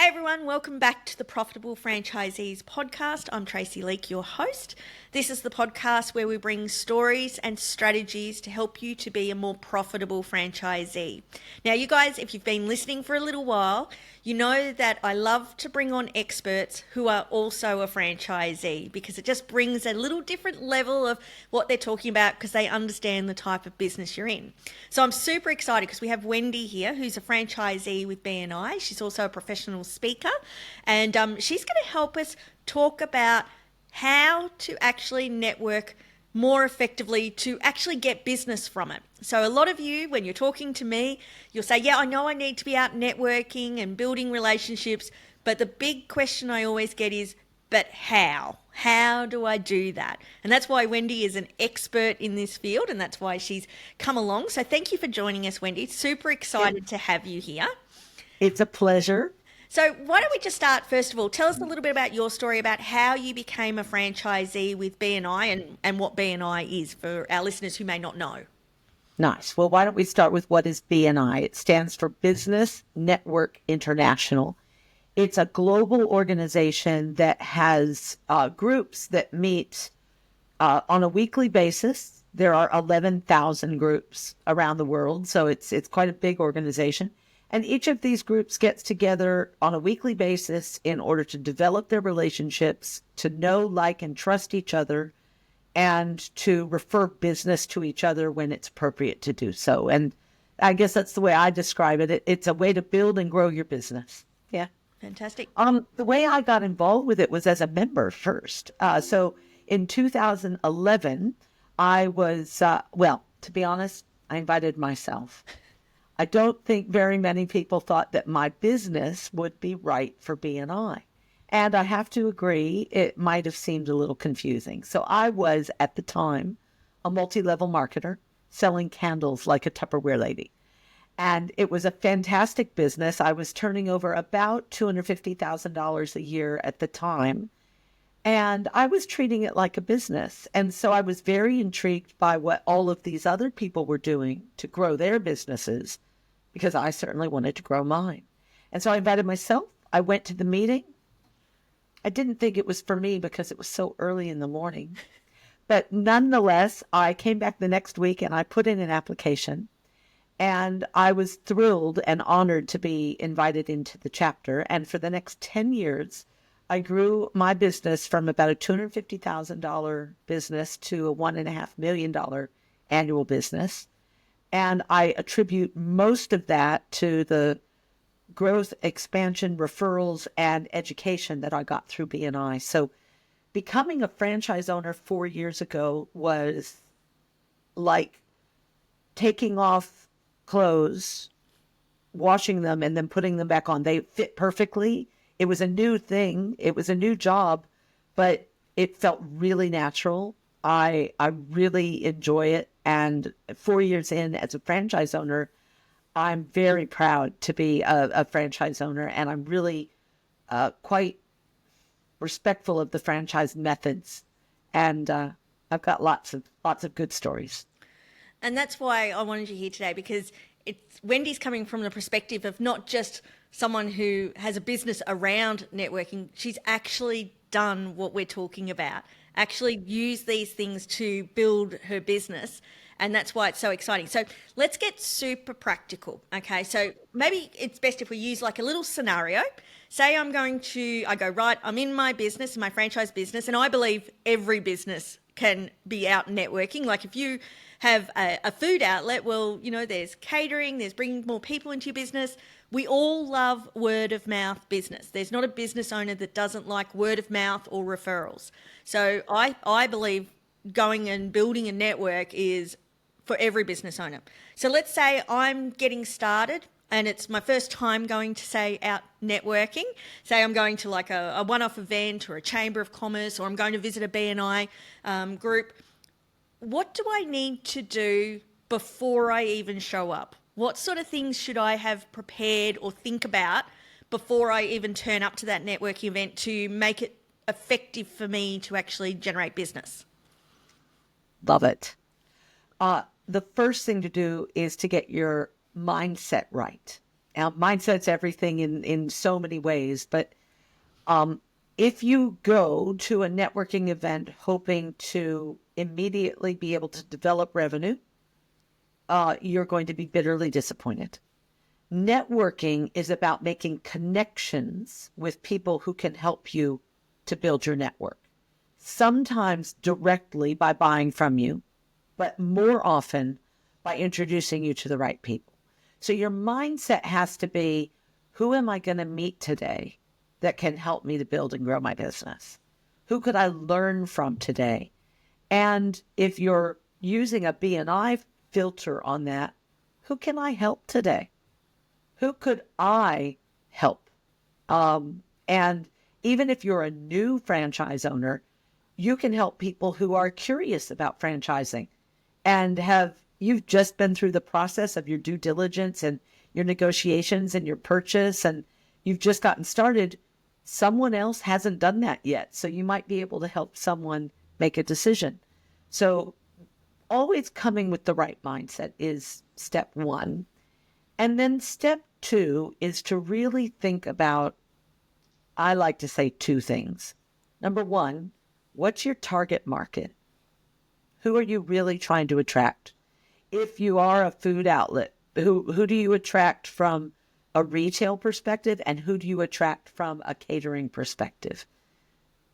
Hey everyone, welcome back to the Profitable Franchisees podcast. I'm Tracey, your host. This is the podcast where we bring stories and strategies to help you to be a more profitable franchisee. Now, you guys, if you've been listening for a little while, you know that I love to bring on experts who are also a franchisee because it just brings a little different level of what they're talking about because they understand the type of business you're in. So I'm super excited because we have Wendy here, who's a franchisee with BNI. She's also a professional speaker, and she's going to help us talk about how to actually network more effectively to actually get business from it. So a lot of you, when you're talking to me, you'll say, yeah, I know I need to be out networking and building relationships, but the big question I always get is, but how? How do I do that? And that's why Wendy is an expert in this field, and that's why she's come along. So thank you for joining us, Wendy. Super excited to have you here. It's a pleasure. So why don't we just start, first of all, tell us a little bit about your story about how you became a franchisee with BNI and what BNI is for our listeners who may not know. Nice. Well, why don't we start with what is BNI? It stands for Business Network International. It's a global organization that has groups that meet on a weekly basis. There are 11,000 groups around the world, so it's quite a big organization. And each of these groups gets together on a weekly basis in order to develop their relationships, to know, like, and trust each other, and to refer business to each other when it's appropriate to do so. And I guess that's the way I describe it. It's a way to build and grow your business. Yeah. Fantastic. The way I got involved with it was as a member first. So in 2011, I was, to be honest, I invited myself. I don't think very many people thought that my business would be right for BNI. And I have to agree, it might have seemed a little confusing. So I was, at the time, a multi-level marketer selling candles like a Tupperware lady. And it was a fantastic business. I was turning over about $250,000 a year at the time. And I was treating it like a business. And so I was very intrigued by what all of these other people were doing to grow their businesses, because I certainly wanted to grow mine. And so I invited myself. I went to the meeting. I didn't think it was for me because it was so early in the morning. But nonetheless, I came back the next week and I put in an application. And I was thrilled and honored to be invited into the chapter. And for the next 10 years, I grew my business from about a $250,000 business to a $1.5 million annual business. And I attribute most of that to the growth, expansion, referrals, and education that I got through BNI. So becoming a franchise owner 4 years ago was like taking off clothes, washing them, and then putting them back on. They fit perfectly. It was a new thing. It was a new job, but it felt really natural. I really enjoy it. And 4 years in as a franchise owner, I'm very proud to be a franchise owner. And I'm really quite respectful of the franchise methods. And I've got lots of good stories. And that's why I wanted you here today, because Wendy's coming from the perspective of not just someone who has a business around networking. She's actually done what we're talking about, actually used these things to build her business. And that's why it's so exciting. So let's get super practical. Okay. So maybe it's best if we use like a little scenario. Say I go, right, I'm in my business, my franchise business, and I believe every business can be out networking. Like if you have a food outlet, well, there's catering, there's bringing more people into your business. We all love word of mouth business. There's not a business owner that doesn't like word of mouth or referrals. So I believe going and building a network is for every business owner. So let's say I'm getting started and it's my first time going to, say, out networking. Say I'm going to like a one-off event or a chamber of commerce, or I'm going to visit a BNI group. What do I need to do before I even show up? What sort of things should I have prepared or think about before I even turn up to that networking event to make it effective for me to actually generate business? Love it. The first thing to do is to get your mindset right. Mindset's everything in so many ways, but if you go to a networking event hoping to immediately be able to develop revenue, you're going to be bitterly disappointed. Networking is about making connections with people who can help you to build your network. Sometimes directly by buying from you, but more often by introducing you to the right people. So your mindset has to be, who am I going to meet today that can help me to build and grow my business? Who could I learn from today? And if you're using a BNI filter on that, who can I help today? Who could I help? And even if you're a new franchise owner, you can help people who are curious about franchising and you've just been through the process of your due diligence and your negotiations and your purchase, and you've just gotten started. Someone else hasn't done that yet. So you might be able to help someone make a decision. So always coming with the right mindset is step one. And then step two is to really think about, I like to say two things. Number one, what's your target market? Who are you really trying to attract? If you are a food outlet, who do you attract from a retail perspective, and who do you attract from a catering perspective?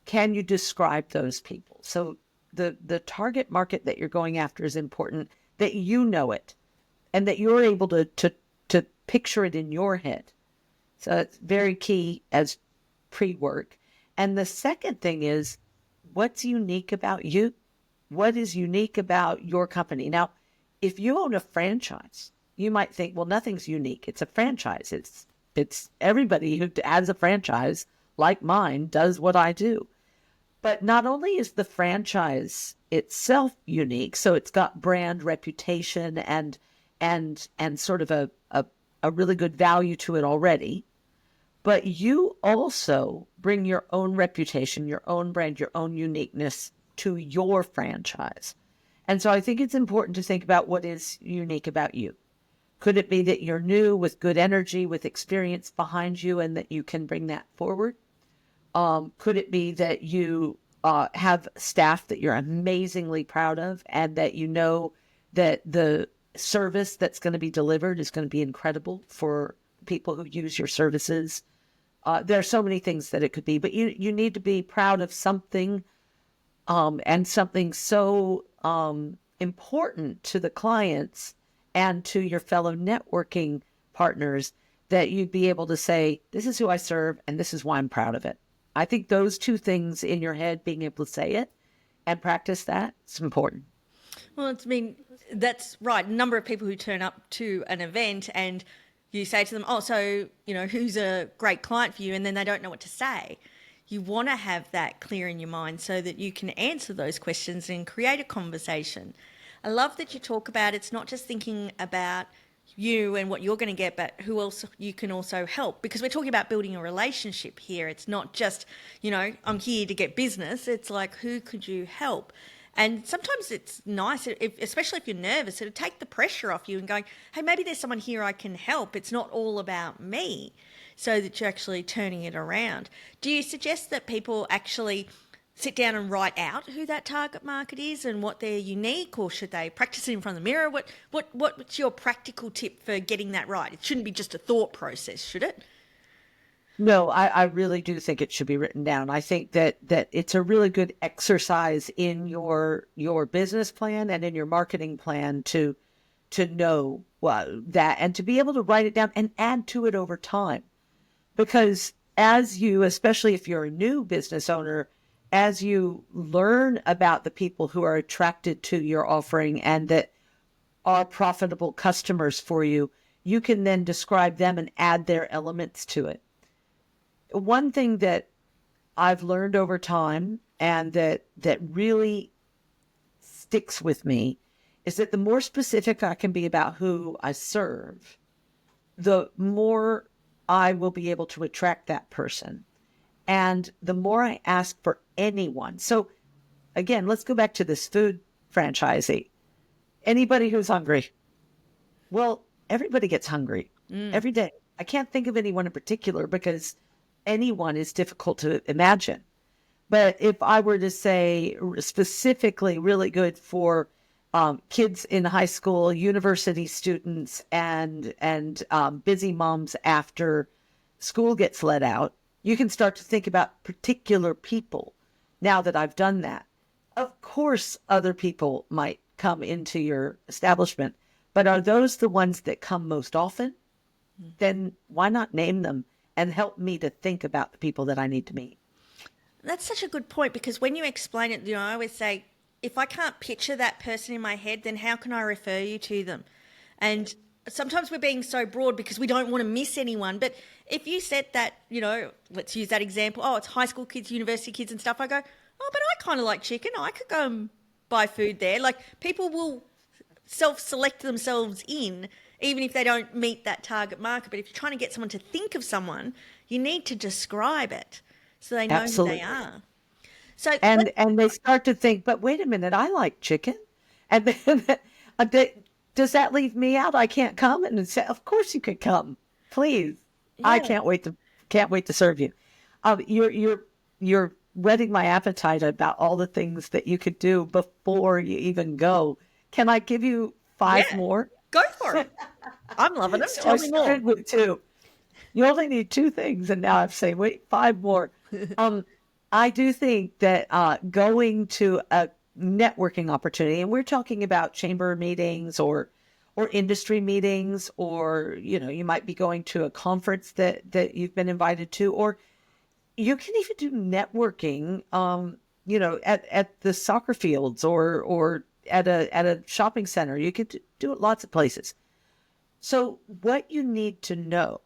Can you describe those people? So the target market that you're going after is important, that you know it and that you're able to picture it in your head. So it's very key as pre-work. And the second thing is, what's unique about you? What is unique about your company? Now, if you own a franchise, you might think, well, nothing's unique. It's a franchise. It's everybody who has a franchise like mine does what I do. But not only is the franchise itself unique, so it's got brand reputation and sort of a really good value to it already, but you also bring your own reputation, your own brand, your own uniqueness to your franchise. And so I think it's important to think about what is unique about you. Could it be that you're new with good energy, with experience behind you, and that you can bring that forward? Could it be that you have staff that you're amazingly proud of, and that you know that the service that's going to be delivered is going to be incredible for people who use your services? There are so many things that it could be, but you need to be proud of something, and something so important to the clients and to your fellow networking partners that you'd be able to say, this is who I serve and this is why I'm proud of it. I think those two things in your head, being able to say it and practice that, it's important. Well, that's right. A number of people who turn up to an event and you say to them, oh, so, who's a great client for you? And then they don't know what to say. You want to have that clear in your mind so that you can answer those questions and create a conversation. I love that you talk about it's not just thinking about you and what you're going to get, but who else you can also help, because we're talking about building a relationship here. It's not just, I'm here to get business. It's like, who could you help? And sometimes it's nice, especially if you're nervous, it'll take the pressure off you and going, hey, maybe there's someone here I can help. It's not all about me, so that you're actually turning it around. Do you suggest that people actually sit down and write out who that target market is and what they're unique, or should they practice it in front of the mirror? What's your practical tip for getting that right? It shouldn't be just a thought process, should it? No, I really do think it should be written down. I think that it's a really good exercise in your business plan and in your marketing plan to know that, and to be able to write it down and add to it over time. Because especially if you're a new business owner, as you learn about the people who are attracted to your offering and that are profitable customers for you, you can then describe them and add their elements to it. One thing that I've learned over time and that really sticks with me is that the more specific I can be about who I serve, the more I will be able to attract that person. And the more I ask for anyone. So again, let's go back to this food franchisee. Anybody who's hungry. Well, everybody gets hungry every day. I can't think of anyone in particular because anyone is difficult to imagine. But if I were to say specifically really good for kids in high school, university students, and busy moms after school gets let out, you can start to think about particular people now that I've done that. Of course, other people might come into your establishment, but are those the ones that come most often? Then why not name them and help me to think about the people that I need to meet? That's such a good point, because when you explain it, I always say, if I can't picture that person in my head, then how can I refer you to them? And sometimes we're being so broad because we don't want to miss anyone. But if you said that, let's use that example. Oh, it's high school kids, university kids and stuff. I go, oh, but I kind of like chicken. I could go and buy food there. Like, people will self-select themselves in, even if they don't meet that target market. But if you're trying to get someone to think of someone, you need to describe it so they know Absolutely. who they are. So And they start to think, but wait a minute, I like chicken. And then does that leave me out? I can't come? And say, of course you could come. Please. I yeah. can't wait to serve you. You're whetting my appetite about all the things that you could do before you even go. Can I give you 5 Yeah. more? Go for it. I'm loving them. So Tell I me more. started with 2. You only need 2 things, and now I'm saying, wait, 5 more. I do think that going to a networking opportunity, and we're talking about chamber meetings or industry meetings, or you might be going to a conference that you've been invited to, or you can even do networking, at the soccer fields or at a shopping center. You could do it lots of places. So what you need to know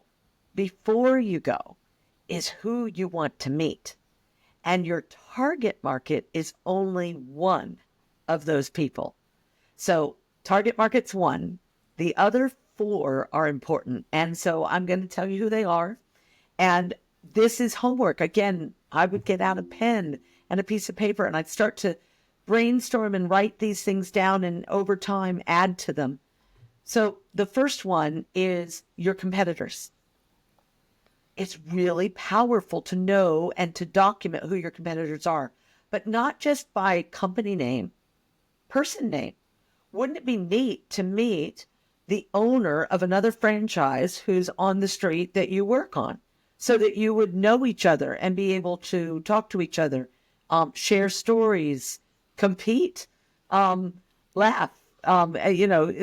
before you go is who you want to meet. And your target market is only one of those people. So target market's 1. The other 4 are important. And so I'm going to tell you who they are. And this is homework. Again, I would get out a pen and a piece of paper and I'd start to brainstorm and write these things down and over time add to them. So the first one is your competitors. It's really powerful to know and to document who your competitors are, but not just by company name, person name. Wouldn't it be neat to meet the owner of another franchise who's on the street that you work on, so that you would know each other and be able to talk to each other, share stories, compete, laugh,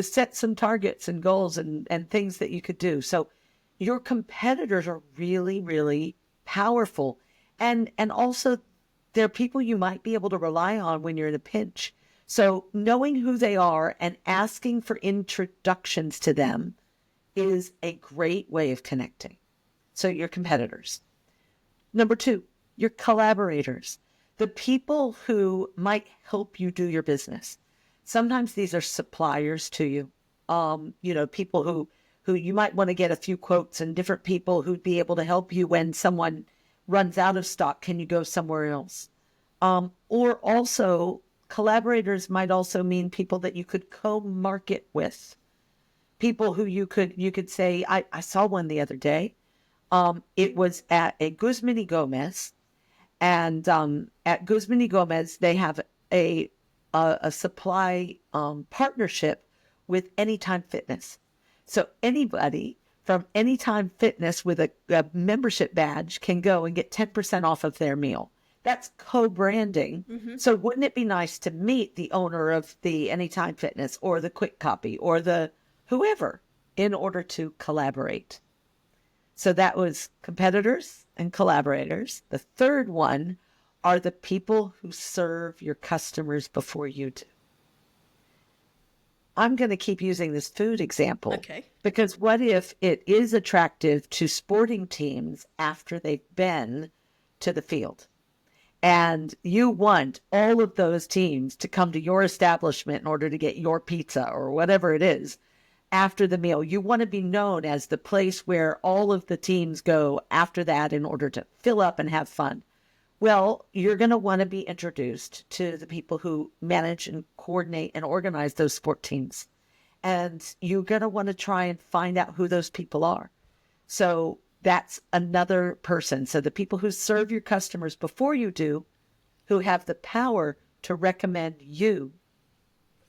set some targets and goals and things that you could do. So your competitors are really, really powerful. And also they're people you might be able to rely on when you're in a pinch. So knowing who they are and asking for introductions to them is a great way of connecting. So your competitors. Number 2, your collaborators, the people who might help you do your business. Sometimes these are suppliers to you. People who you might want to get a few quotes, and different people who'd be able to help you when someone runs out of stock. Can you go somewhere else? Or also collaborators might also mean people that you could co-market with. People who you could say, I saw one the other day. It was at a Guzman y Gomez, and at Guzman y Gomez, they have a supply partnership with Anytime Fitness. So anybody from Anytime Fitness with a membership badge can go and get 10% off of their meal. That's co-branding. Mm-hmm. So wouldn't it be nice to meet the owner of the Anytime Fitness or the Quick Copy or the whoever in order to collaborate? So that was competitors and collaborators. The third one are the people who serve your customers before you do. I'm going to keep using this food example. Okay. Because what if it is attractive to sporting teams after they've been to the field? And you want all of those teams to come to your establishment in order to get your pizza or whatever it is after the meal. You want to be known as the place where all of the teams go after that in order to fill up and have fun. Well, you're going to want to be introduced to the people who manage and coordinate and organize those sport teams. And you're going to want to try and find out who those people are. So that's another person. So the people who serve your customers before you do, who have the power to recommend you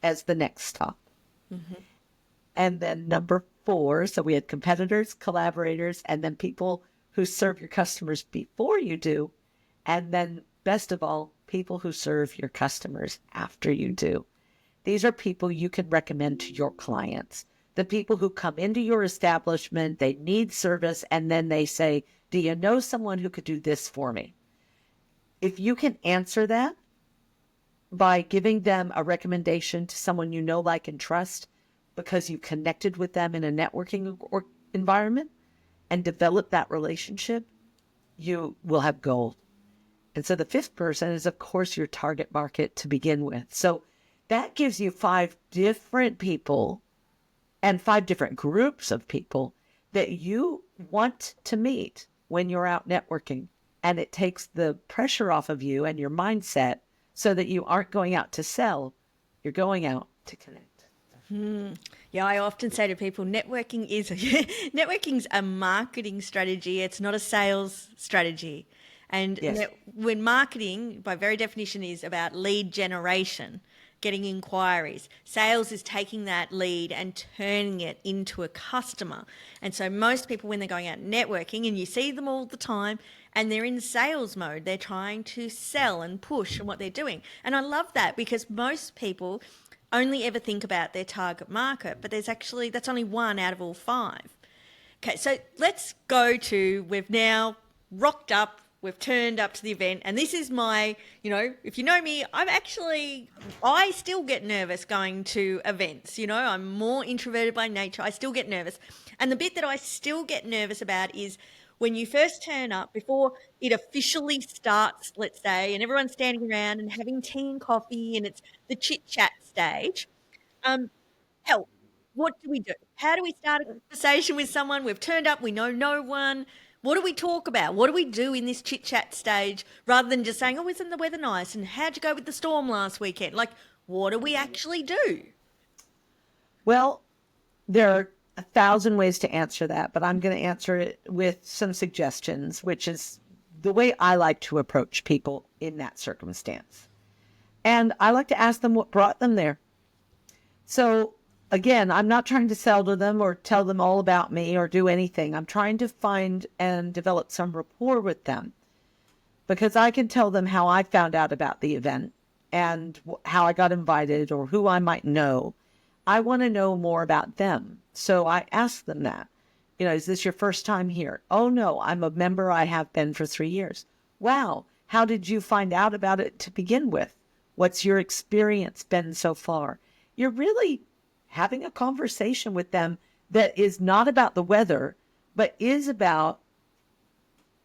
as the next stop. And then number 4, so we had competitors, collaborators, and then people who serve your customers before you do. And then best of all, people who serve your customers after you do. These are people you can recommend to your clients. The people who come into your establishment, they need service, and then they say, do you know someone who could do this for me? If you can answer that by giving them a recommendation to someone you know, like, and trust, because you connected with them in a networking environment and develop that relationship, you will have gold. And so the 5th person is, of course, your target market to begin with. So that gives you 5 different people and 5 different groups of people that you want to meet when you're out networking. And it takes the pressure off of you and your mindset so that you aren't going out to sell, you're going out to connect. Yeah, I often say to people, networking's a marketing strategy. It's not a sales strategy. And Yes. when marketing, by very definition, is about lead generation, getting inquiries, sales is taking that lead and turning it into a customer. And so most people, when they're going out networking, and you see them all the time, and they're in sales mode, they're trying to sell and push on what they're doing. And I love that, because most people only ever think about their target market, but that's only 1 out of all 5. Okay, so let's go to, we've now rocked up, we've turned up to the event, and this is my, if you know me, I still get nervous going to events. I'm more introverted by nature. I still get nervous. And the bit that I still get nervous about is when you first turn up, before it officially starts, let's say, and everyone's standing around and having tea and coffee, and it's the chit-chat stage. Help. What do we do? How do we start a conversation with someone? We've turned up, we know no one. What do we talk about? What do we do in this chit-chat stage, rather than just saying, oh, isn't the weather nice? And how'd you go with the storm last weekend? Like, what do we actually do? Well, there are 1,000 ways to answer that, but I'm going to answer it with some suggestions, which is the way I like to approach people in that circumstance. And I like to ask them what brought them there. So again, I'm not trying to sell to them or tell them all about me or do anything. I'm trying to find and develop some rapport with them, because I can tell them how I found out about the event and how I got invited or who I might know. I want to know more about them. So I ask them that, is this your first time here? Oh, no, I'm a member. I have been for 3 years. Wow. How did you find out about it to begin with? What's your experience been so far? You're really having a conversation with them that is not about the weather, but is about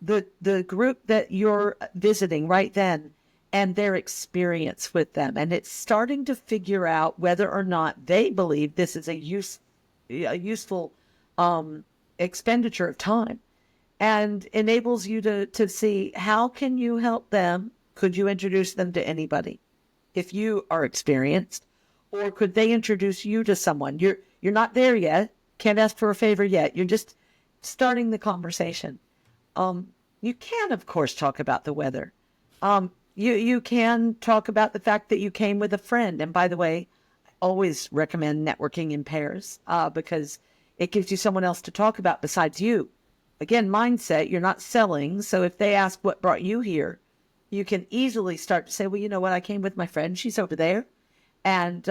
the group that you're visiting right then and their experience with them. And it's starting to figure out whether or not they believe this is a useful expenditure of time, and enables you to see, how can you help them? Could you introduce them to anybody if you are experienced? Or could they introduce you to someone? You're not there yet. Can't ask for a favor yet. You're just starting the conversation. You can, of course, talk about the weather. You can talk about the fact that you came with a friend. And by the way, I always recommend networking in pairs, because it gives you someone else to talk about besides you. Again, mindset, you're not selling. So if they ask what brought you here, you can easily start to say, well, you know what? I came with my friend. She's over there. And,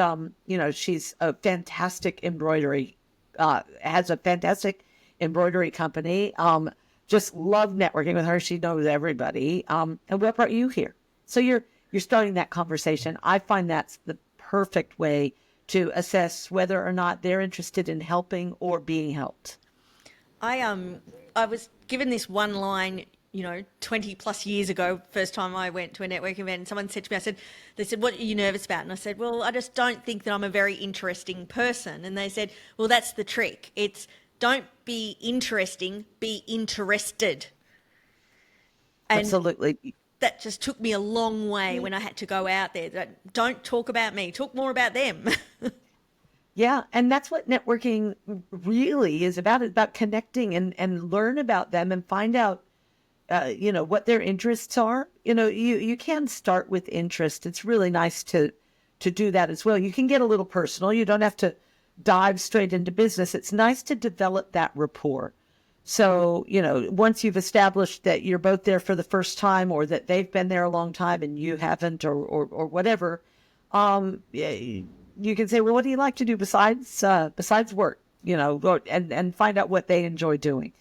she's a fantastic has a fantastic embroidery company. Just love networking with her. She knows everybody. And what brought you here? So you're starting that conversation. I find that's the perfect way to assess whether or not they're interested in helping or being helped. I was given this one line, 20 plus years ago, first time I went to a networking event, and someone said to me, they said, what are you nervous about? And I said, well, I just don't think that I'm a very interesting person. And they said, well, that's the trick. It's don't be interesting, be interested. And absolutely. That just took me a long way when I had to go out there. Don't talk about me, talk more about them. Yeah, and that's what networking really is about. It's about connecting and learn about them and find out, what their interests are. You can start with interest. It's really nice to do that as well. You can get a little personal. You don't have to dive straight into business. It's nice to develop that rapport. So, once you've established that you're both there for the first time, or that they've been there a long time and you haven't, or whatever, yeah, you can say, well, what do you like to do besides work? And find out what they enjoy doing,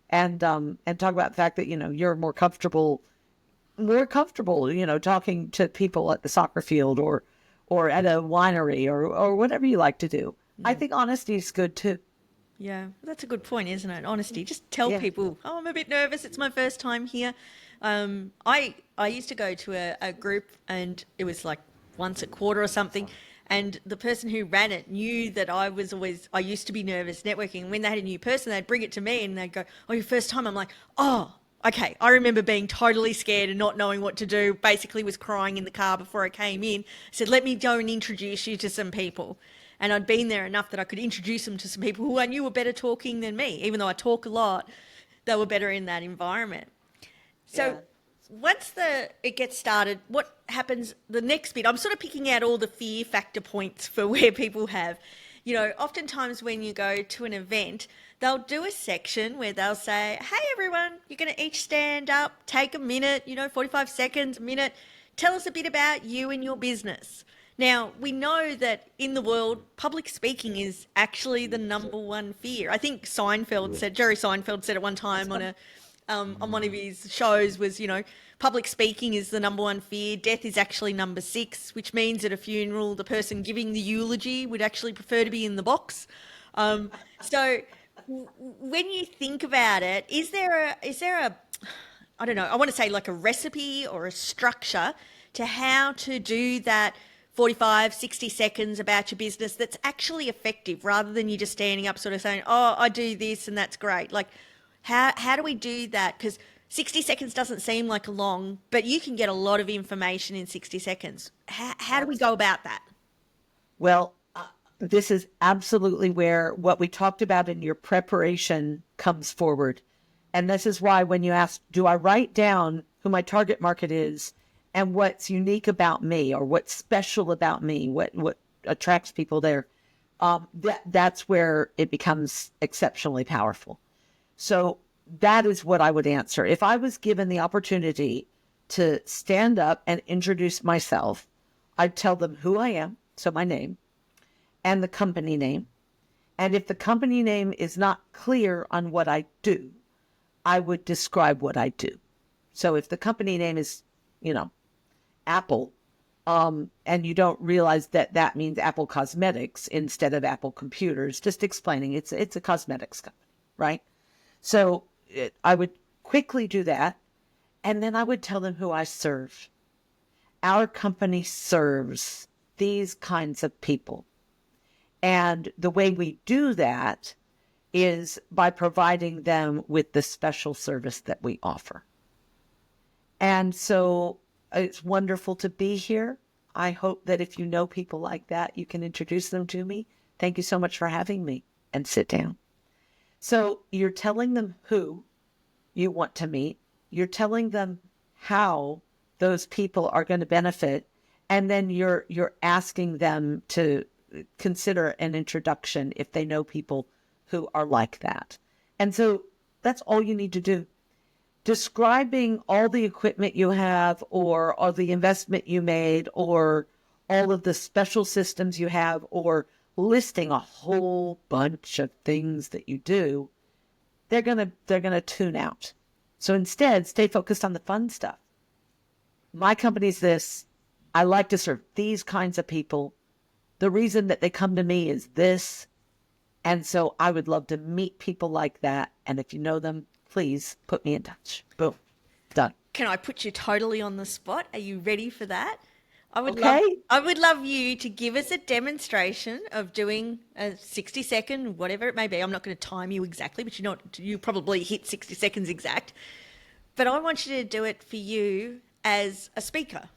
and talk about the fact that you're more comfortable, talking to people at the soccer field, or at a winery, or whatever you like to do. I think honesty is good too. Yeah, that's a good point, isn't it? Honesty. Just tell Yeah. people, oh, I'm a bit nervous. It's my first time here. I used to go to a group, and it was like once a quarter or something. And the person who ran it knew that I used to be nervous networking. When they had a new person, they'd bring it to me and they'd go, oh, your first time? I'm like, oh, okay. I remember being totally scared and not knowing what to do. Basically was crying in the car before I came in. I said, let me go and introduce you to some people. And I'd been there enough that I could introduce them to some people who I knew were better talking than me. Even though I talk a lot, they were better in that environment. So Yeah. once it gets started, what happens the next bit? I'm sort of picking out all the fear factor points for where people have. Oftentimes when you go to an event, they'll do a section where they'll say, hey, everyone, you're going to each stand up, take a minute, 45 seconds, a minute. Tell us a bit about you and your business. Now, we know that in the world, public speaking is actually the number one fear. I think Jerry Seinfeld said at one time on one of his shows was, public speaking is the number one fear. Death is actually number 6, which means at a funeral, the person giving the eulogy would actually prefer to be in the box. So when you think about it, is there a, I don't know, I want to say like a recipe or a structure to how to do that 45, 60 seconds about your business that's actually effective, rather than you just standing up sort of saying, oh, I do this and that's great. Like, how do we do that? Because 60 seconds doesn't seem like a long, but you can get a lot of information in 60 seconds. How do we go about that? Well, this is absolutely where what we talked about in your preparation comes forward. And this is why when you ask, do I write down who my target market is and what's unique about me, or what's special about me, what attracts people there, that's where it becomes exceptionally powerful. So that is what I would answer. If I was given the opportunity to stand up and introduce myself, I'd tell them who I am, so my name, and the company name. And if the company name is not clear on what I do, I would describe what I do. So if the company name is, Apple, and you don't realize that means Apple Cosmetics instead of Apple Computers, just explaining it's a cosmetics company, right? So I would quickly do that, and then I would tell them who I serve. Our company serves these kinds of people. And the way we do that is by providing them with the special service that we offer. And so it's wonderful to be here. I hope that if you know people like that, you can introduce them to me. Thank you so much for having me, and sit down. So you're telling them who you want to meet. You're telling them how those people are going to benefit. And then you're asking them to consider an introduction if they know people who are like that. And so that's all you need to do. Describing all the equipment you have, or the investment you made, or all of the special systems you have, or listing a whole bunch of things that you do, they're gonna tune out. So instead, stay focused on the fun stuff. My company's this. I like to serve these kinds of people. The reason that they come to me is this. And so I would love to meet people like that. And if you know them, please put me in touch. Boom. Done. Can I put you totally on the spot? Are you ready for that? I Okay. would love you to give us a demonstration of doing a 60-second, whatever it may be. I'm not going to time you exactly, but you probably hit 60 seconds exact. But I want you to do it for you as a speaker.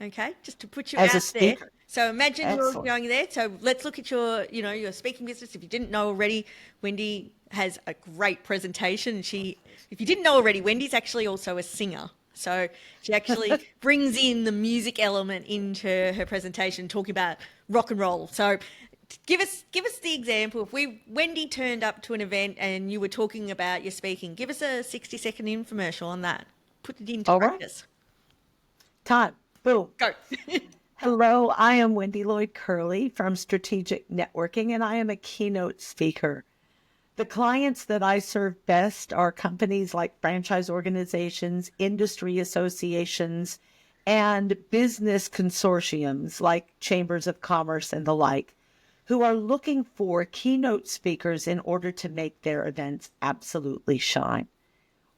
Okay, just to put you as a out there. speaker. So imagine you're Excellent. going there. So let's look at your speaking business. If you didn't know already, Wendy has a great presentation. If you didn't know already, Wendy's actually also a singer. So she actually brings in the music element into her presentation, talking about rock and roll. So give us the example. If Wendy turned up to an event and you were talking about your speaking, give us a 60-second infomercial on that. Put it into All right. practice. Time. Boom. Go. Hello, I am Wendy Lloyd Curley from Strategic Networking, and I am a keynote speaker. The clients that I serve best are companies like franchise organizations, industry associations, and business consortiums like chambers of commerce and the like, who are looking for keynote speakers in order to make their events absolutely shine.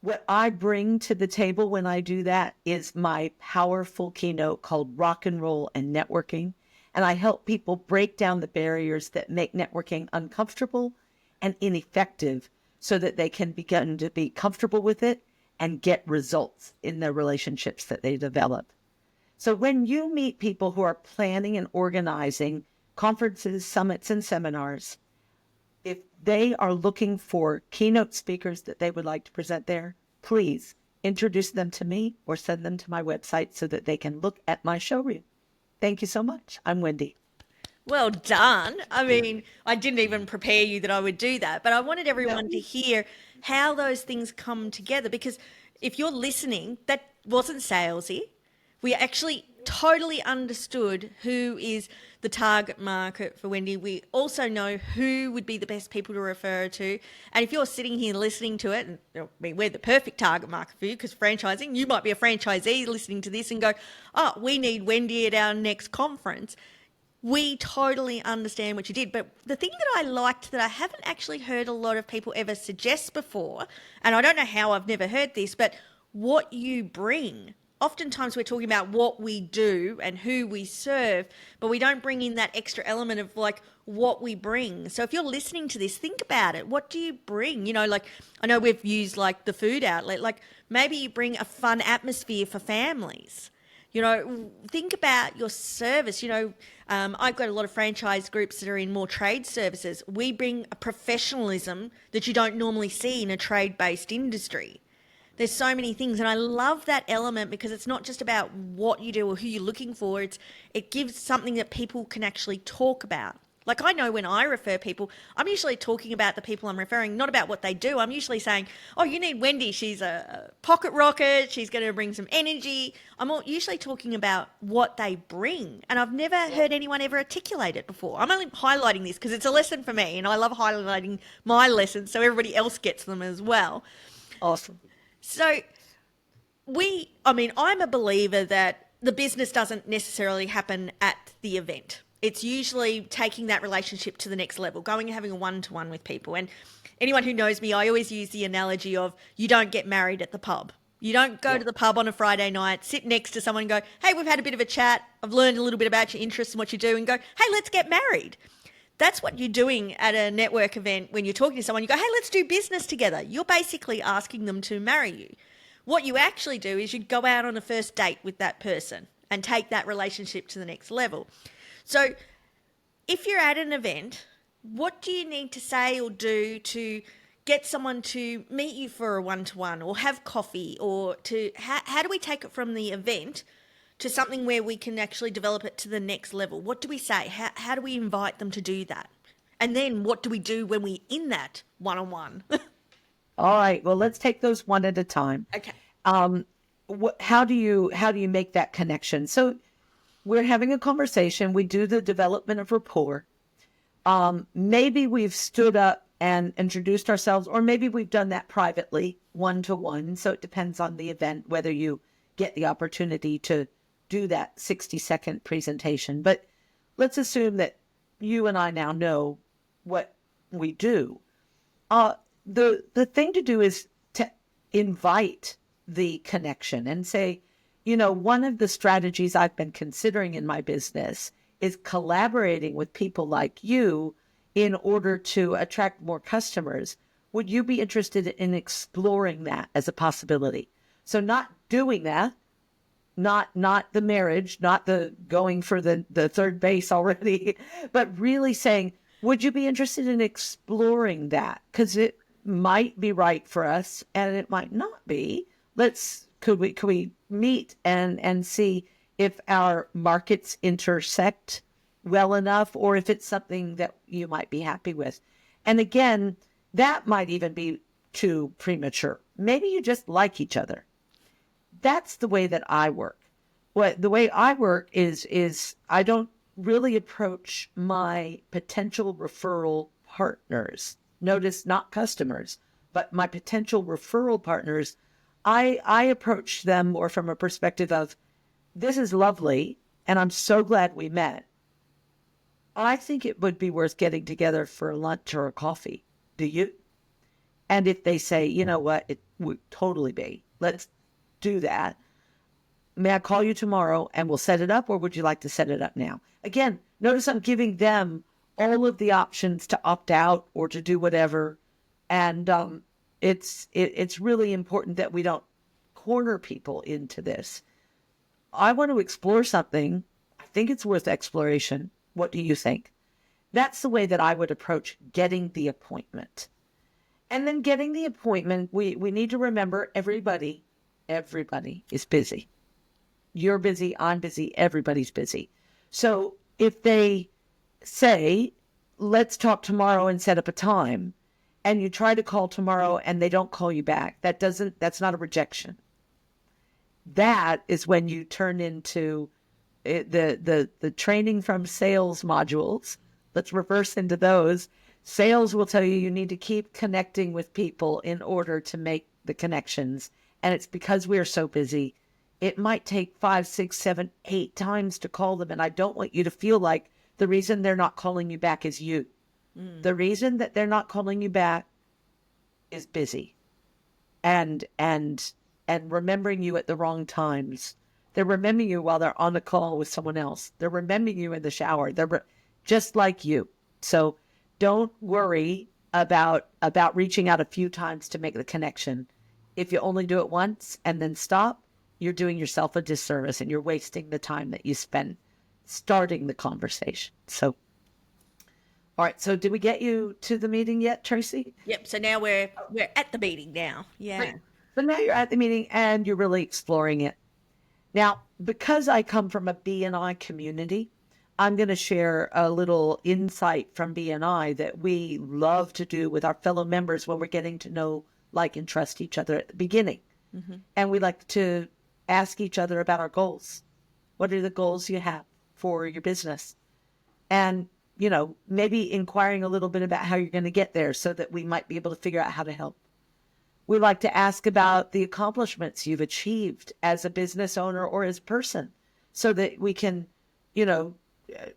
What I bring to the table when I do that is my powerful keynote called Rock and Roll and Networking. And I help people break down the barriers that make networking uncomfortable and ineffective so that they can begin to be comfortable with it and get results in their relationships that they develop. So when you meet people who are planning and organizing conferences, summits, and seminars, if they are looking for keynote speakers that they would like to present there, please introduce them to me or send them to my website so that they can look at my showreel. Thank you so much. I'm Wendy. Well done. I mean, I didn't even prepare you that I would do that, but I wanted everyone to hear how those things come together, because if you're listening, that wasn't salesy. We actually totally understood who is the target market for Wendy. We also know who would be the best people to refer to. And if you're sitting here listening to it, and I mean, we're the perfect target market for you, because franchising, you might be a franchisee listening to this and go, oh, we need Wendy at our next conference. We totally understand what you did. But the thing that I liked that I haven't actually heard a lot of people ever suggest before, and I don't know how I've never heard this, but what you bring. Oftentimes we're talking about what we do and who we serve, but we don't bring in that extra element of like what we bring. So if you're listening to this, think about it. What do you bring? You know, like I know we've used like the food outlet, like maybe you bring a fun atmosphere for families. You know, think about your service. You know, I've got a lot of franchise groups that are in more trade services. We bring a professionalism that you don't normally see in a trade-based industry. There's so many things, and I love that element because it's not just about what you do or who you're looking for. It gives something that people can actually talk about. Like I know when I refer people, I'm usually talking about the people I'm referring, not about what they do. I'm usually saying, oh, you need Wendy. She's a pocket rocket. She's going to bring some energy. I'm usually talking about what they bring. And I've never heard anyone ever articulate it before. I'm only highlighting this because it's a lesson for me, and I love highlighting my lessons so everybody else gets them as well. Awesome. So I'm a believer that the business doesn't necessarily happen at the event. It's usually taking that relationship to the next level, going and having a one-to-one with people. And anyone who knows me, I always use the analogy of you don't get married at the pub. You don't go to the pub on a Friday night, sit next to someone and go, hey, we've had a bit of a chat. I've learned a little bit about your interests and what you do, and go, hey, let's get married. That's what you're doing at a network event when you're talking to someone. You go, hey, let's do business together. You're basically asking them to marry you. What you actually do is you go out on a first date with that person and take that relationship to the next level. So if you're at an event, what do you need to say or do to get someone to meet you for a one-to-one or have coffee, or to how do we take it from the event to something where we can actually develop it to the next level? What do we say? How do we invite them to do that? And then what do we do when we're in that one-on-one? All right. Well, let's take those one at a time. Okay. How do you make that connection? So we're having a conversation. We do the development of rapport. Maybe we've stood up and introduced ourselves, or maybe we've done that privately, one-to-one. So it depends on the event, whether you get the opportunity to do that 60-second presentation. But let's assume that you and I now know what we do. The thing to do is to invite the connection and say, you know, one of the strategies I've been considering in my business is collaborating with people like you in order to attract more customers. Would you be interested in exploring that as a possibility? So not doing that, not the marriage, not the going for the third base already, but really saying, would you be interested in exploring that? Because it might be right for us and it might not be. Could we meet and see if our markets intersect well enough, or if it's something that you might be happy with. And again, that might even be too premature. Maybe you just like each other. That's the way that I work. The way I work is I don't really approach my potential referral partners. Notice, not customers, but my potential referral partners. I approach them more from a perspective of, this is lovely, and I'm so glad we met. I think it would be worth getting together for a lunch or a coffee. Do you? And if they say, you know what, it would totally be, let's do that. May I call you tomorrow and we'll set it up, or would you like to set it up now? Again, notice I'm giving them all of the options to opt out or to do whatever. And it's really important that we don't corner people into this. I want to explore something. I think it's worth exploration. What do you think? That's the way that I would approach getting the appointment. And then getting the appointment, we need to remember everybody is busy. You're busy, I'm busy, everybody's busy. So if they say, let's talk tomorrow and set up a time, and you try to call tomorrow and they don't call you back, that's not a rejection. That is when you turn into the training from sales modules. Let's reverse into those. Sales will tell you need to keep connecting with people in order to make the connections. And it's because we are so busy. It might take 5, 6, 7, 8 times to call them. And I don't want you to feel like the reason they're not calling you back is you. The reason that they're not calling you back is busy. And remembering you at the wrong times. They're remembering you while they're on the call with someone else. They're remembering you in the shower. They're just like you. So don't worry about reaching out a few times to make the connection. If you only do it once and then stop, you're doing yourself a disservice and you're wasting the time that you spend starting the conversation. So, all right. So did we get you to the meeting yet, Tracey? Yep. So now we're at the meeting now. Yeah. Right. So now you're at the meeting and you're really exploring it. Now, because I come from a BNI community, I'm going to share a little insight from BNI that we love to do with our fellow members when we're getting to know, like, and trust each other at the beginning. Mm-hmm. And we like to ask each other about our goals. What are the goals you have for your business? And, maybe inquiring a little bit about how you're going to get there so that we might be able to figure out how to help. We like to ask about the accomplishments you've achieved as a business owner or as a person so that we can,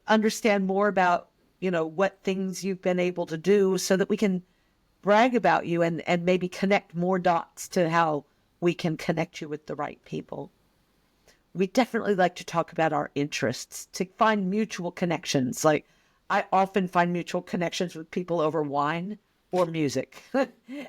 understand more about, what things you've been able to do so that we can brag about you and maybe connect more dots to how we can connect you with the right people. We definitely like to talk about our interests, to find mutual connections. Like, I often find mutual connections with people over wine or music.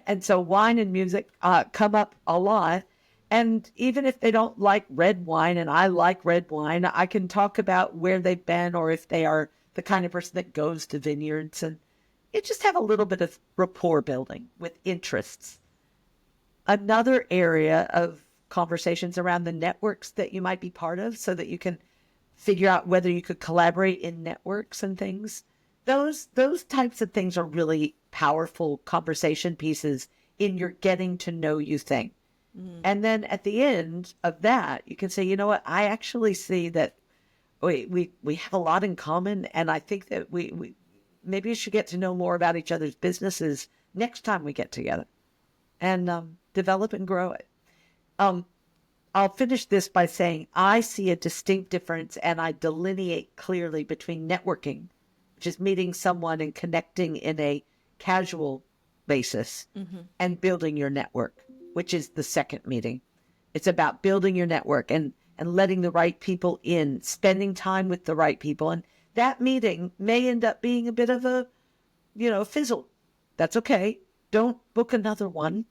And so wine and music come up a lot. And even if they don't like red wine and I like red wine, I can talk about where they've been or if they are the kind of person that goes to vineyards. And you just have a little bit of rapport building with interests. Another area of conversations around the networks that you might be part of so that you can figure out whether you could collaborate in networks and things. Those types of things are really powerful conversation pieces in your getting to know you thing. Mm. And then at the end of that, you can say, you know what, I actually see that we have a lot in common. And I think that we maybe we should get to know more about each other's businesses next time we get together and develop and grow it. I'll finish this by saying I see a distinct difference and I delineate clearly between networking, which is meeting someone and connecting in a casual basis, mm-hmm. and building your network, which is the second meeting. It's about building your network and letting the right people in, spending time with the right people. And that meeting may end up being a bit of a, fizzle. That's okay. Don't book another one.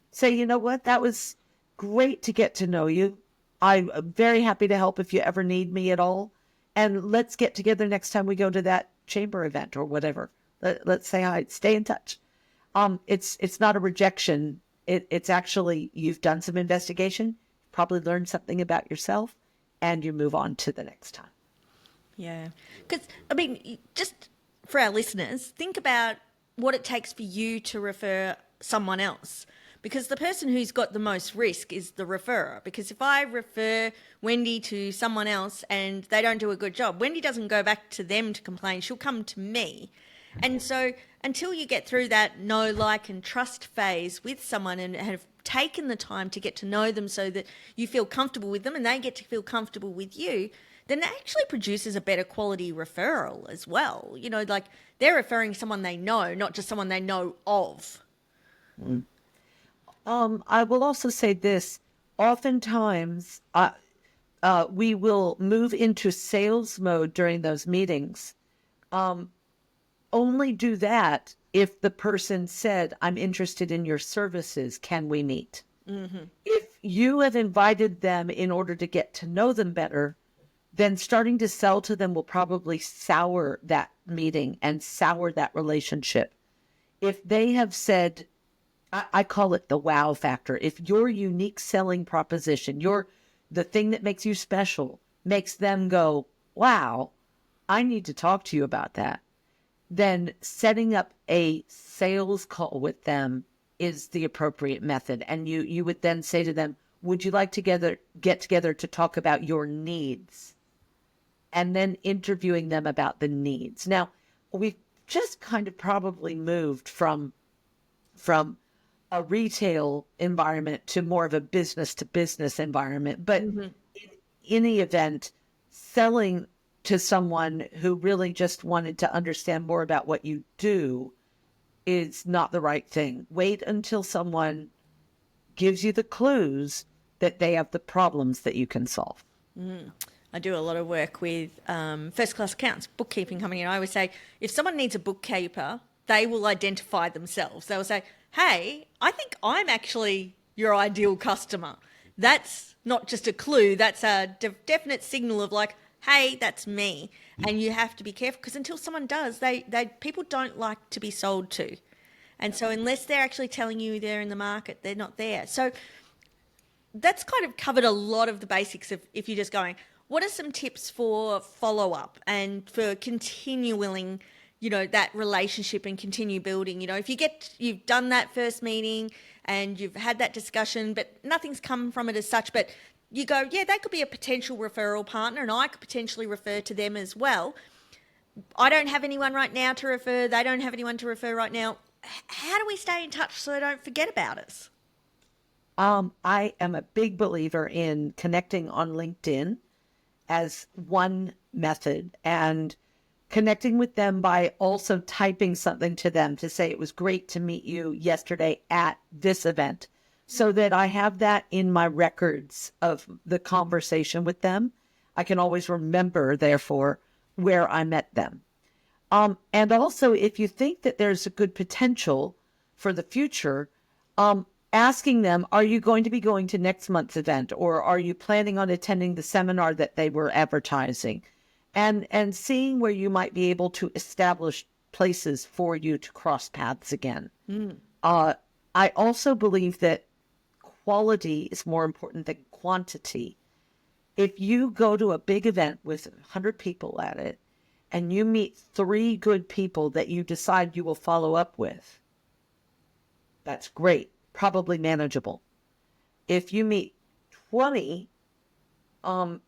Say, you know what? That was great to get to know you. I'm very happy to help if you ever need me at all. And let's get together next time we go to that chamber event or whatever. Let's say hi, stay in touch. It's not a rejection. It's actually, you've done some investigation, probably learned something about yourself, and you move on to the next time. Yeah. Because, I mean, just for our listeners, think about what it takes for you to refer someone else. Because the person who's got the most risk is the referrer. Because if I refer Wendy to someone else and they don't do a good job, Wendy doesn't go back to them to complain. She'll come to me. And so until you get through that know, like, and trust phase with someone and have taken the time to get to know them so that you feel comfortable with them and they get to feel comfortable with you, then that actually produces a better quality referral as well. You know, like they're referring someone they know, not just someone they know of. Mm. I will also say this. Oftentimes, we will move into sales mode during those meetings. Only do that if the person said, I'm interested in your services. Can we meet? Mm-hmm. If you have invited them in order to get to know them better, then starting to sell to them will probably sour that meeting and sour that relationship. If they have said, I call it the wow factor. If your unique selling proposition, the thing that makes you special, makes them go, wow, I need to talk to you about that, then setting up a sales call with them is the appropriate method. And you would then say to them, would you like to get together to talk about your needs? And then interviewing them about the needs. Now, we've just kind of probably moved from a retail environment to more of a business to business environment. But in any event, selling to someone who really just wanted to understand more about what you do is not the right thing. Wait until someone gives you the clues that they have the problems that you can solve. I do a lot of work with first-class accounts, bookkeeping company, and I always say, if someone needs a bookkeeper, they will identify themselves. They will say, hey, I think I'm actually your ideal customer. That's not just a clue. That's a definite signal of like, hey, that's me. And you have to be careful because until someone does, people don't like to be sold to. And so unless they're actually telling you they're in the market, they're not there. So that's kind of covered a lot of the basics of if you're just going, what are some tips for follow-up and for continuing, you know, that relationship and continue building? You know, if you've done that first meeting and you've had that discussion, but nothing's come from it as such, but you go, yeah, that could be a potential referral partner and I could potentially refer to them as well. I don't have anyone right now to refer. They don't have anyone to refer right now. How do we stay in touch so they don't forget about us? I am a big believer in connecting on LinkedIn as one method and connecting with them by also typing something to them to say, it was great to meet you yesterday at this event, so that I have that in my records of the conversation with them. I can always remember, therefore, where I met them. And also, if you think that there's a good potential for the future, asking them, are you going to be going to next month's event? Or are you planning on attending the seminar that they were advertising? And seeing where you might be able to establish places for you to cross paths again. I also believe that quality is more important than quantity. If you go to a big event with 100 people at it, and you meet 3 good people that you decide you will follow up with, that's great, probably manageable. If you meet 20,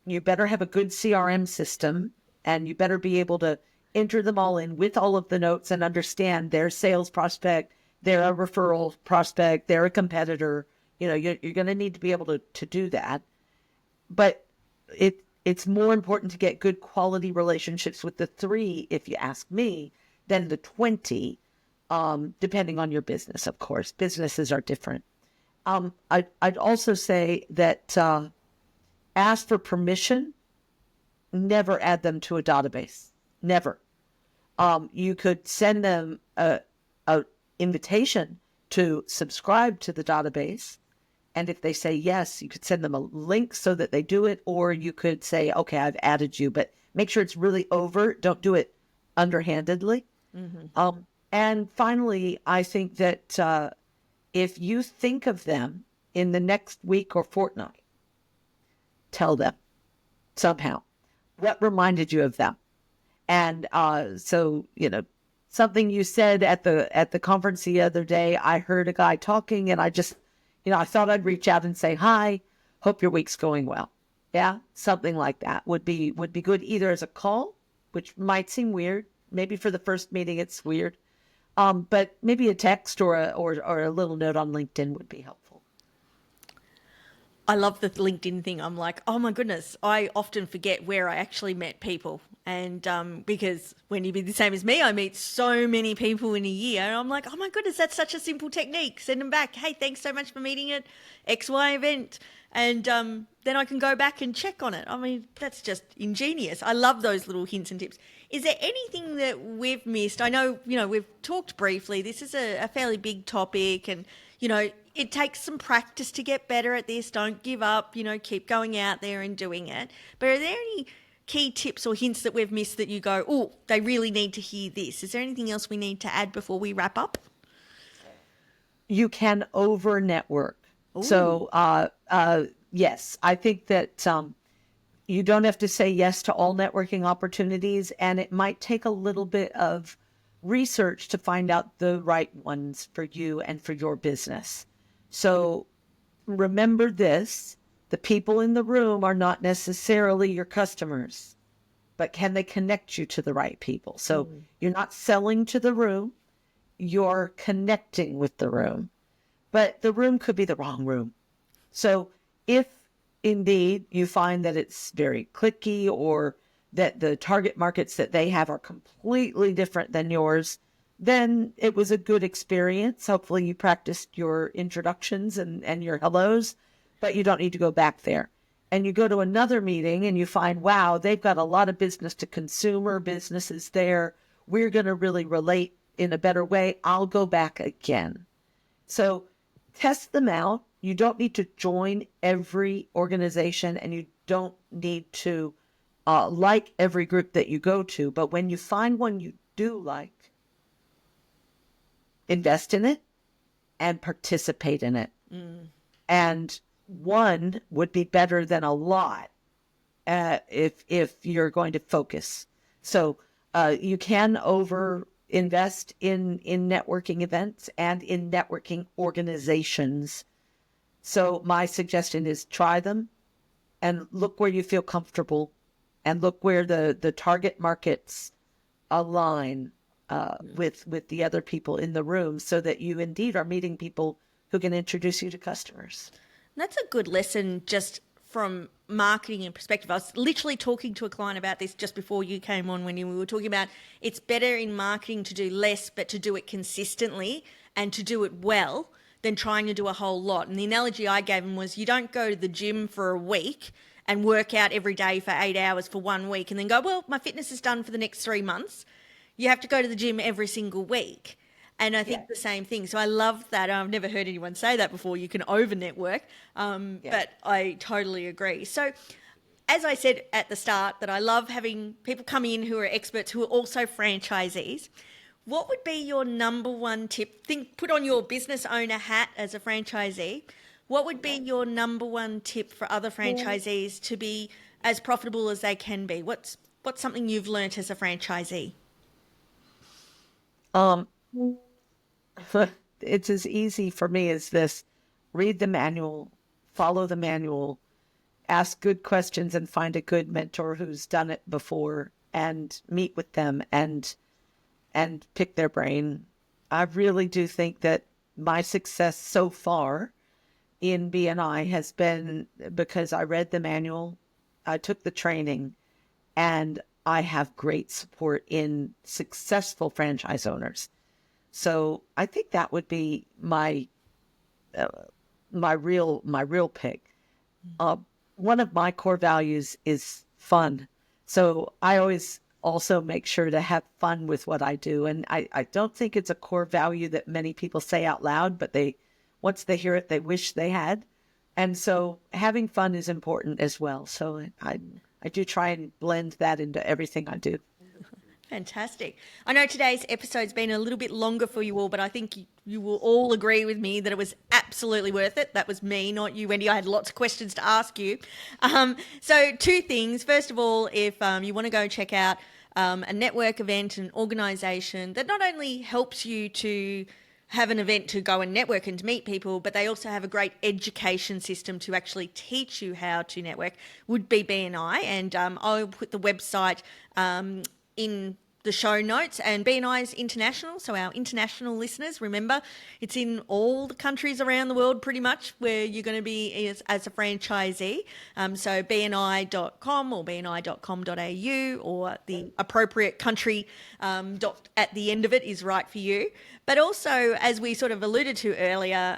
you better have a good CRM system, and you better be able to enter them all in with all of the notes and understand their sales prospect, they're a referral prospect, they're a competitor. You know, you're going to need to be able to do that. But it's more important to get good quality relationships with the 3, if you ask me, than the 20, depending on your business, of course. Businesses are different. I'd also say that ask for permission. Never add them to a database. Never. You could send them a invitation to subscribe to the database And if they say yes, you could send them a link so that they do it, or you could say, okay, I've added you, but make sure it's really overt. Don't do it underhandedly. And finally, I think that if you think of them in the next week or fortnight, tell them somehow what reminded you of them. And so, something you said at the conference the other day, I heard a guy talking, and I just, I thought I'd reach out and say, hi, hope your week's going well. Yeah, something like that would be good, either as a call, which might seem weird. Maybe for the first meeting, it's weird. But maybe a text or a little note on LinkedIn would be helpful. I love the LinkedIn thing. I'm like, oh my goodness, I often forget where I actually met people. And because when you be the same as me, I meet so many people in a year. And I'm like, oh my goodness, that's such a simple technique. Send them back. Hey, thanks so much for meeting at XY event. And then I can go back and check on it. I mean, that's just ingenious. I love those little hints and tips. Is there anything that we've missed? I know, we've talked briefly. This is a fairly big topic, and, it takes some practice to get better at this. Don't give up, keep going out there and doing it. But are there any key tips or hints that we've missed that you go, oh, they really need to hear this? Is there anything else we need to add before we wrap up? You can over network. Ooh. So, yes, I think that you don't have to say yes to all networking opportunities, and it might take a little bit of research to find out the right ones for you and for your business. So remember this, the people in the room are not necessarily your customers, but can they connect you to the right people? So you're not selling to the room, you're connecting with the room, but the room could be the wrong room. So if indeed you find that it's very cliquey, or that the target markets that they have are completely different than yours, then it was a good experience. Hopefully you practiced your introductions and your hellos, but you don't need to go back there. And you go to another meeting and you find, wow, they've got a lot of business to consumer businesses there. We're going to really relate in a better way. I'll go back again. So test them out. You don't need to join every organization, and you don't need to like every group that you go to. But when you find one you do like, invest in it and participate in it. And one would be better than a lot if you're going to focus. So you can over invest in networking events and in networking organizations. So my suggestion is try them and look where you feel comfortable, and look where the target markets align with the other people in the room, so that you indeed are meeting people who can introduce you to customers. That's a good lesson just from marketing and perspective. I was literally talking to a client about this just before you came on, when we were talking about it's better in marketing to do less, but to do it consistently and to do it well, than trying to do a whole lot. And the analogy I gave him was, you don't go to the gym for a week and work out every day for 8 hours for 1 week and then go, well, my fitness is done for the next 3 months. You have to go to the gym every single week. And I think the same thing. So I love that. I've never heard anyone say that before. You can over network. But I totally agree. So as I said at the start, that I love having people come in who are experts, who are also franchisees. What would be your number one tip? Put on your business owner hat as a franchisee. What would be your number one tip for other franchisees to be as profitable as they can be? What's something you've learnt as a franchisee? It's as easy for me as this. Read the manual, follow the manual, ask good questions, and find a good mentor who's done it before, and meet with them and pick their brain. I really do think that my success so far in BNI has been because I read the manual, I took the training, and I have great support in successful franchise owners. So I think that would be my real pick. One of my core values is fun. So I always also make sure to have fun with what I do. And I don't think it's a core value that many people say out loud, but once they hear it, they wish they had. And so having fun is important as well. So I do try and blend that into everything I do. Fantastic. I know today's episode's been a little bit longer for you all, but I think you will all agree with me that it was absolutely worth it. That was me, not you, Wendy. I had lots of questions to ask you. So 2 things. First of all, if you want to go check out a network event, an organisation that not only helps you to have an event to go and network and to meet people, but they also have a great education system to actually teach you how to network, would be BNI. And I'll put the website in the show notes. And BNI is international, so our international listeners, remember, it's in all the countries around the world pretty much where you're going to be as a franchisee. So bni.com or bni.com.au, or the appropriate country dot at the end of it is right for you. But also, as we sort of alluded to earlier,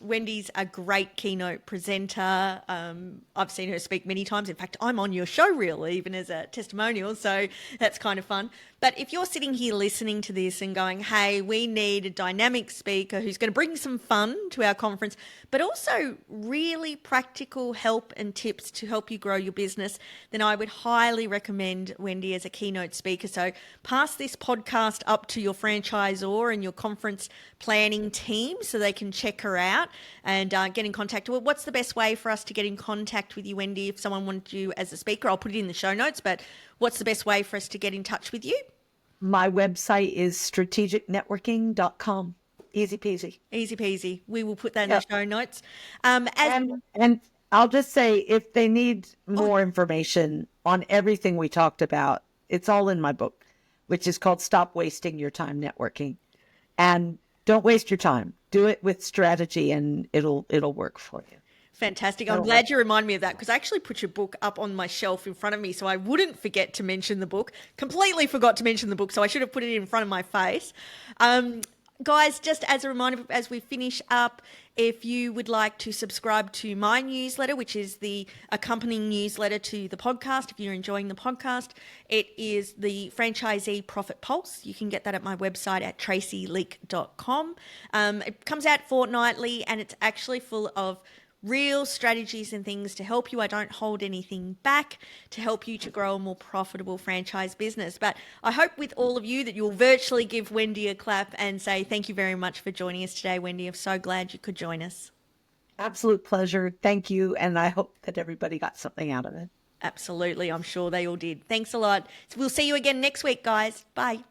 Wendy's a great keynote presenter. I've seen her speak many times. In fact, I'm on your show reel even as a testimonial, so that's kind of fun. But if you're sitting here listening to this and going, hey, we need a dynamic speaker who's going to bring some fun to our conference, but also really practical help and tips to help you grow your business, then I would highly recommend Wendy as a keynote speaker. So pass this podcast up to your franchisor and your conference planning team so they can check her out and get in contact. Well, what's the best way for us to get in contact with you, Wendy, if someone wanted you as a speaker? I'll put it in the show notes, but what's the best way for us to get in touch with you? My website is strategicnetworking.com. Easy peasy. Easy peasy. We will put that in the show notes. And I'll just say, if they need more information on everything we talked about, it's all in my book, which is called Stop Wasting Your Time Networking. And don't waste your time. Do it with strategy, and it'll work for you. Fantastic. I'm glad you reminded me of that, because I actually put your book up on my shelf in front of me so I wouldn't forget to mention the book. Completely forgot to mention the book, so I should have put it in front of my face. Guys, just as a reminder, as we finish up, if you would like to subscribe to my newsletter, which is the accompanying newsletter to the podcast, if you're enjoying the podcast, it is the Franchisee Profit Pulse. You can get that at my website at traceyleak.com. It comes out fortnightly, and it's actually full of real strategies and things to help you. I don't hold anything back, to help you to grow a more profitable franchise business. But I hope with all of you that you'll virtually give Wendy a clap and say thank you very much for joining us today, Wendy. I'm so glad you could join us. Absolute pleasure. Thank you. And I hope that everybody got something out of it. Absolutely. I'm sure they all did. Thanks a lot. We'll see you again next week, guys. Bye.